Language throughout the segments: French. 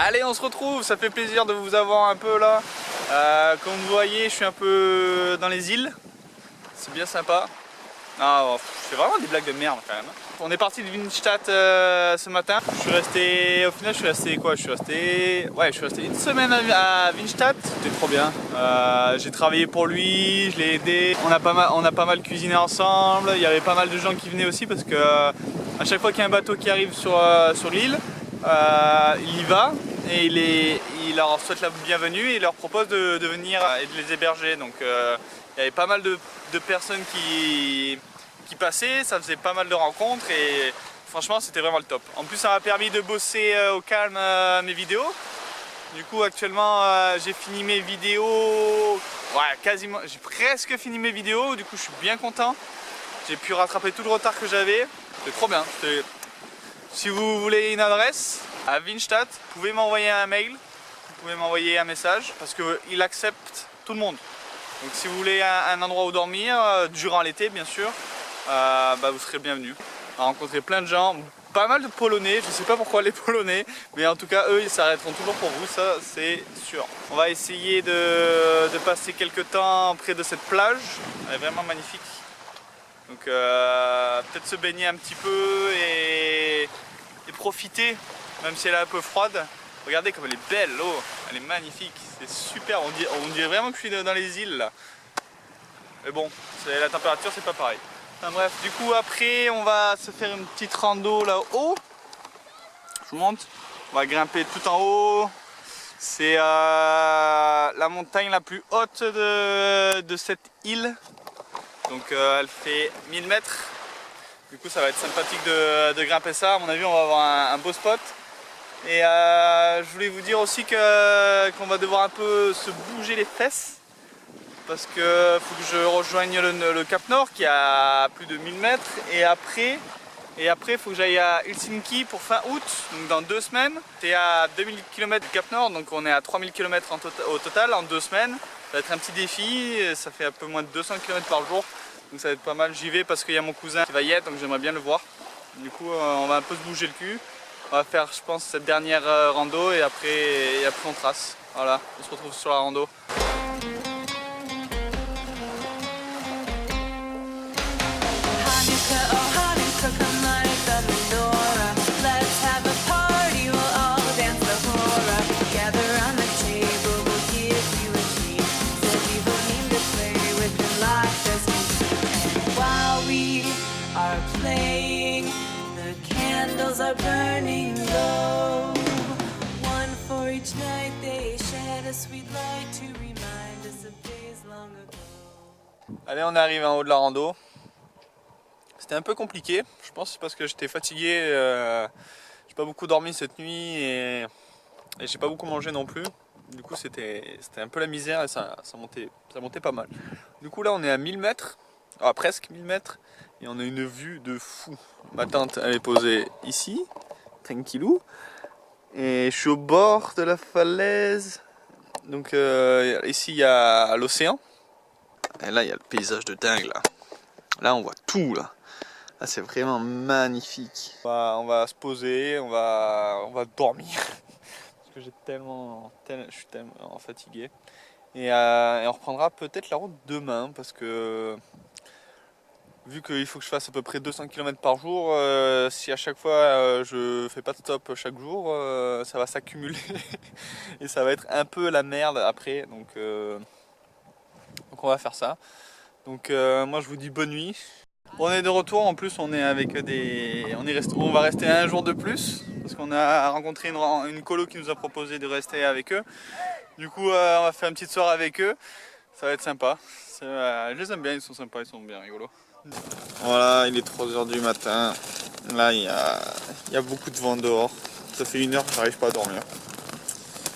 Allez, on se retrouve, ça fait plaisir de vous avoir un peu là. Comme vous voyez, je suis un peu dans les îles. C'est bien sympa. Ah, c'est vraiment des blagues de merde quand même. On est parti de Winstadt ce matin. Je suis resté, au final je suis resté quoi? Je suis resté une semaine à Winstadt. C'était trop bien. J'ai travaillé pour lui, je l'ai aidé. On a pas mal cuisiné ensemble. Il y avait pas mal de gens qui venaient aussi parce que à chaque fois qu'il y a un bateau qui arrive sur l'île, il y va et il leur souhaite la bienvenue et il leur propose de venir et de les héberger. Donc il y avait pas mal de personnes qui passaient, ça faisait pas mal de rencontres et franchement c'était vraiment le top. En plus ça m'a permis de bosser au calme mes vidéos. Du coup actuellement j'ai fini mes vidéos, quasiment, j'ai presque fini mes vidéos, du coup je suis bien content. J'ai pu rattraper tout le retard que j'avais, c'était trop bien. Si vous voulez une adresse à Winstadt, vous pouvez m'envoyer un mail, vous pouvez m'envoyer un message parce qu'il accepte tout le monde. Donc si vous voulez un endroit où dormir, durant l'été bien sûr, vous serez le bienvenu. On a rencontré plein de gens, pas mal de Polonais, je ne sais pas pourquoi les Polonais, mais en tout cas eux ils s'arrêteront toujours pour vous, ça c'est sûr. On va essayer de passer quelques temps près de cette plage, elle est vraiment magnifique. Donc peut-être se baigner un petit peu et profiter, même si elle est un peu froide. Regardez comme elle est belle l'eau, elle est magnifique, c'est super, on dirait vraiment que je suis dans les îles là. Mais bon, la température c'est pas pareil. Enfin bref, du coup après on va se faire une petite rando là-haut. Je vous montre, on va grimper tout en haut. C'est la montagne la plus haute de cette île. Donc elle fait 1000 mètres. Du coup ça va être sympathique de grimper ça. À mon avis on va avoir un beau spot. Et je voulais vous dire aussi qu'on va devoir un peu se bouger les fesses. Parce qu'il faut que je rejoigne le Cap Nord qui est à plus de 1000 mètres. Et après il faut que j'aille à Helsinki pour fin août, donc dans 2 semaines. C'est à 2000 km du Cap Nord, donc on est à 3000 km au total en 2 semaines. Ça va être un petit défi, ça fait un peu moins de 200 km par jour. Donc ça va être pas mal, j'y vais parce qu'il y a mon cousin qui va y être, donc j'aimerais bien le voir. Du coup on va un peu se bouger le cul. On va faire je pense cette dernière rando et après on trace. Voilà, on se retrouve sur la rando. Allez, on est arrivé en haut de la rando. C'était un peu compliqué, je pense que c'est parce que j'étais fatigué, j'ai pas beaucoup dormi cette nuit et j'ai pas beaucoup mangé non plus. Du coup c'était un peu la misère et ça montait pas mal. Du coup là on est à 1000 mètres, presque 1000 mètres et on a une vue de fou. Ma tente elle est posée ici, tranquillou. Et je suis au bord de la falaise. Donc ici il y a l'océan. Et là il y a le paysage de dingue là. Là on voit tout là. Là c'est vraiment magnifique. On va se poser, on va dormir. Parce que je suis tellement fatigué. Et on reprendra peut-être la route demain parce que vu qu'il faut que je fasse à peu près 200 km par jour, si à chaque fois je fais pas de stop chaque jour, ça va s'accumuler et ça va être un peu la merde après. Donc on va faire ça. Donc moi je vous dis bonne nuit. On est de retour, en plus on est avec on va rester un jour de plus parce qu'on a rencontré une colo qui nous a proposé de rester avec eux. Du coup on va faire une petite soirée avec eux, ça va être sympa. Je les aime bien, ils sont sympas, ils sont bien rigolos. Voilà, il est 3 h du matin, là il y a beaucoup de vent dehors, ça fait 1 heure que j'arrive pas à dormir.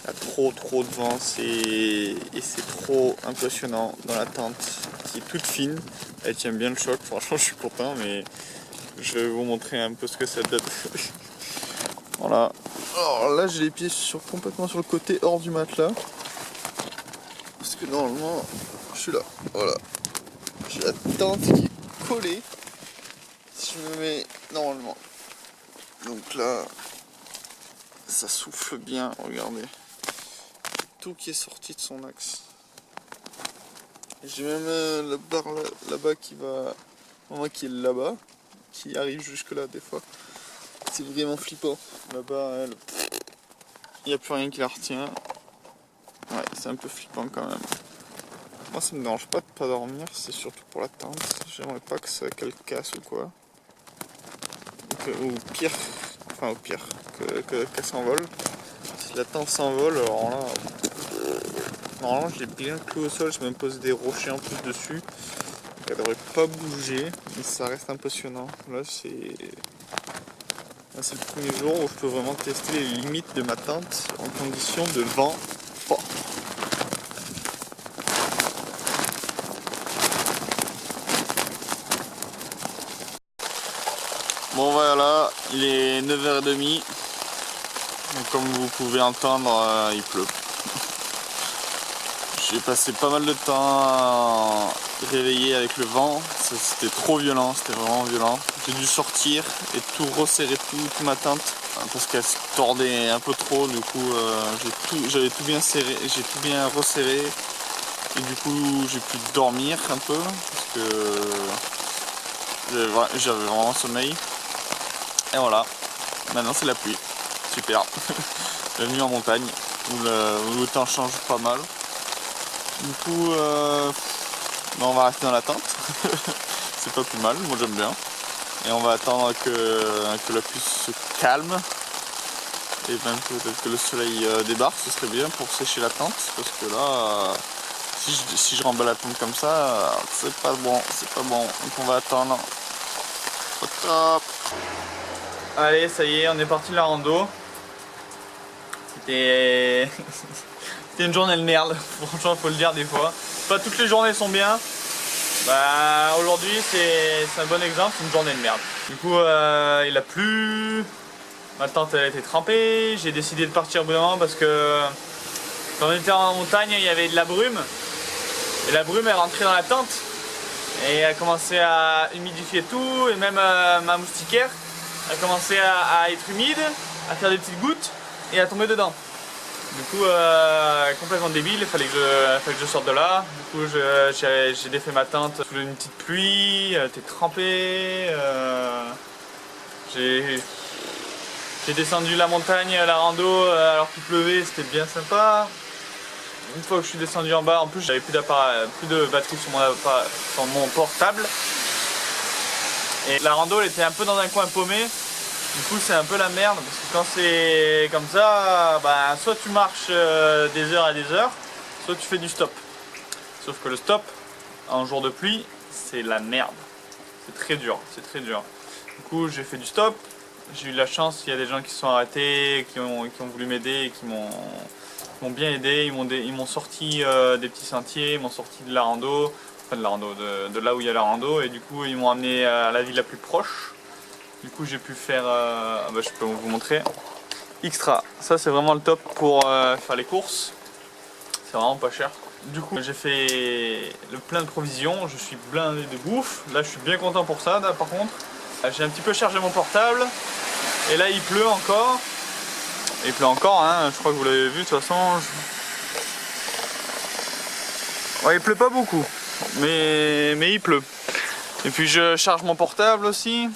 Il y a trop de vent et c'est trop impressionnant dans la tente qui est toute fine. Elle tient bien le choc, franchement je suis content, mais je vais vous montrer un peu ce que ça donne. Voilà. Alors là j'ai les pieds complètement sur le côté hors du matelas. Parce que normalement je suis là. Voilà. J'ai la tente qui est collée. Si je me mets normalement. Donc là Ça souffle bien, regardez. Tout qui est sorti de son axe. J'ai même la barre là-bas qui va... Moi qui est là-bas, qui arrive jusque là des fois. C'est vraiment flippant. Là-bas, il n'y a plus rien qui la retient. Ouais, c'est un peu flippant quand même. Moi ça me dérange pas de pas dormir, c'est surtout pour la tente. J'aimerais pas qu'elle casse ou quoi. Ou pire, enfin au pire, qu'elle s'envole. Si la tente s'envole, alors là... Normalement je l'ai bien cloué au sol, j'ai même posé des rochers en plus dessus. Donc elle devrait pas bouger, mais ça reste impressionnant. Là c'est le premier jour où je peux vraiment tester les limites de ma tente en condition de vent fort. Bon voilà, il est 9h30. Donc, comme vous pouvez entendre, il pleut. J'ai passé pas mal de temps réveillé avec le vent, c'était trop violent, c'était vraiment violent. J'ai dû sortir et tout resserrer toute ma tente parce qu'elle se tordait un peu trop, du coup j'avais tout bien serré, j'ai tout bien resserré et du coup j'ai pu dormir un peu parce que j'avais vraiment sommeil. Et voilà, maintenant c'est la pluie, super. Bienvenue en montagne où le temps change pas mal. Du coup, on va rester dans la tente, c'est pas plus mal, moi j'aime bien. Et on va attendre que la pluie se calme. Et même peut-être que le soleil débarque, ce serait bien pour sécher la tente. Parce que là, si je remballe la tente comme ça, c'est pas bon, c'est pas bon. Donc on va attendre. Hop. Allez, ça y est, on est parti de la rando. C'était une journée de merde, franchement faut le dire des fois. Pas toutes les journées sont bien. Bah aujourd'hui c'est un bon exemple, c'est une journée de merde. Du coup il a plu, ma tente elle a été trempée, j'ai décidé de partir au bout d'un moment parce que quand on était en montagne il y avait de la brume. Et la brume est rentrée dans la tente et elle a commencé à humidifier tout et même ma moustiquaire a commencé à être humide, à faire des petites gouttes et à tomber dedans. Du coup, complètement débile, il fallait que je sorte de là. Du coup, j'ai défait ma tente sous une petite pluie, elle était trempée. J'ai descendu la montagne, la rando, alors qu'il pleuvait, c'était bien sympa. Une fois que je suis descendu en bas, en plus j'avais plus de batterie sur mon portable. Et la rando elle était un peu dans un coin paumé. Du coup c'est un peu la merde parce que quand c'est comme ça, bah, soit tu marches des heures et des heures, soit tu fais du stop. Sauf que le stop, en jour de pluie, c'est la merde. C'est très dur, c'est très dur. Du coup j'ai fait du stop, j'ai eu de la chance, il y a des gens qui se sont arrêtés, qui ont voulu m'aider et qui m'ont bien aidé. Ils m'ont sorti des petits sentiers, ils m'ont sorti de la rando, enfin de la rando, de là où il y a la rando, et du coup ils m'ont amené à la ville la plus proche. Du coup j'ai pu faire, bah, je peux vous montrer, Xtra. Ça c'est vraiment le top pour faire les courses, c'est vraiment pas cher. Du coup j'ai fait le plein de provisions, je suis blindé de bouffe. Là je suis bien content pour ça, là, par contre. J'ai un petit peu chargé mon portable, et là il pleut encore. Il pleut encore, hein, je crois que vous l'avez vu de toute façon. Ouais, il pleut pas beaucoup, mais il pleut. Et puis je charge mon portable aussi.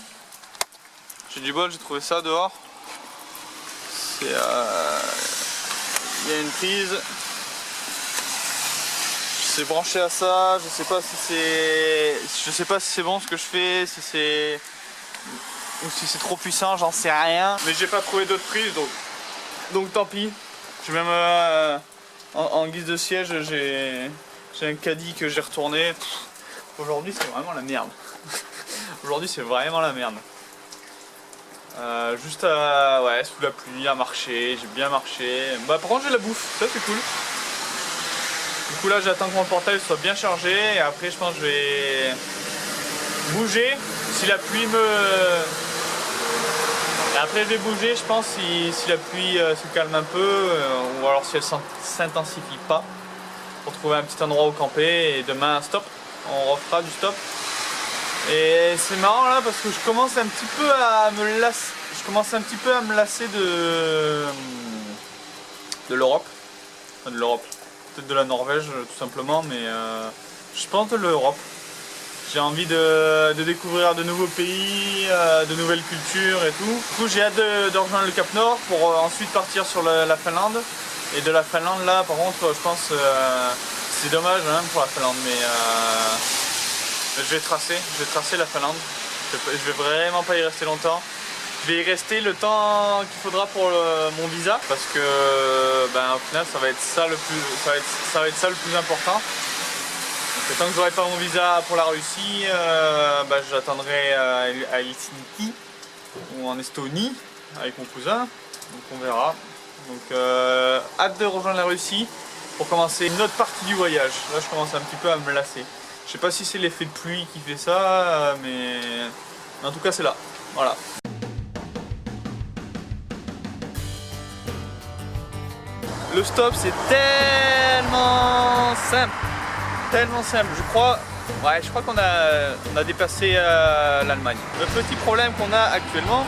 J'ai du bol, j'ai trouvé ça dehors. Il y a une prise. Je sais brancher à ça, je sais pas si c'est bon ce que je fais, ou si c'est trop puissant, j'en sais rien. Mais j'ai pas trouvé d'autres prises, donc tant pis. J'ai même en guise de siège, j'ai un caddie que j'ai retourné. Aujourd'hui c'est vraiment la merde. Aujourd'hui c'est vraiment la merde. Juste sous la pluie, à marcher, j'ai bien marché. Bah par contre j'ai la bouffe, ça c'est cool. Du coup là j'attends que mon portable soit bien chargé et après je pense que je vais bouger si la pluie Et après je vais bouger je pense si la pluie se calme un peu ou alors si elle s'intensifie pas pour trouver un petit endroit où camper et demain stop, on refera du stop. Et c'est marrant là parce que je commence un petit peu à me lasser. je commence un petit peu à me lasser de l'Europe. Enfin, de l'Europe. Peut-être de la Norvège tout simplement, mais je pense de l'Europe. J'ai envie de découvrir de nouveaux pays, de nouvelles cultures et tout. Du coup j'ai hâte de rejoindre le Cap Nord pour ensuite partir sur la Finlande. Et de la Finlande là par contre je pense c'est dommage hein, pour la Finlande, mais je vais tracer la Finlande. Je vais vraiment pas y rester longtemps. Je vais y rester le temps qu'il faudra pour mon visa parce que au final ça va être ça le plus important. Donc, tant que j'aurai pas mon visa pour la Russie, j'attendrai à Helsinki ou en Estonie avec mon cousin. Donc on verra. Donc hâte de rejoindre la Russie pour commencer une autre partie du voyage. Là je commence un petit peu à me lasser. Je sais pas si c'est l'effet de pluie qui fait ça, mais en tout cas c'est là. Voilà. Le stop c'est tellement simple. Tellement simple, je crois qu'on a dépassé l'Allemagne. Le petit problème qu'on a actuellement,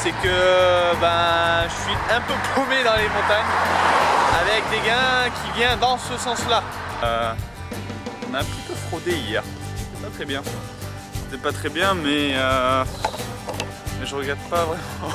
c'est que je suis un peu paumé dans les montagnes avec des gains qui viennent dans ce sens-là. On a un petit peu fraudé hier, c'était pas très bien. C'était pas très bien, mais je regrette pas vraiment.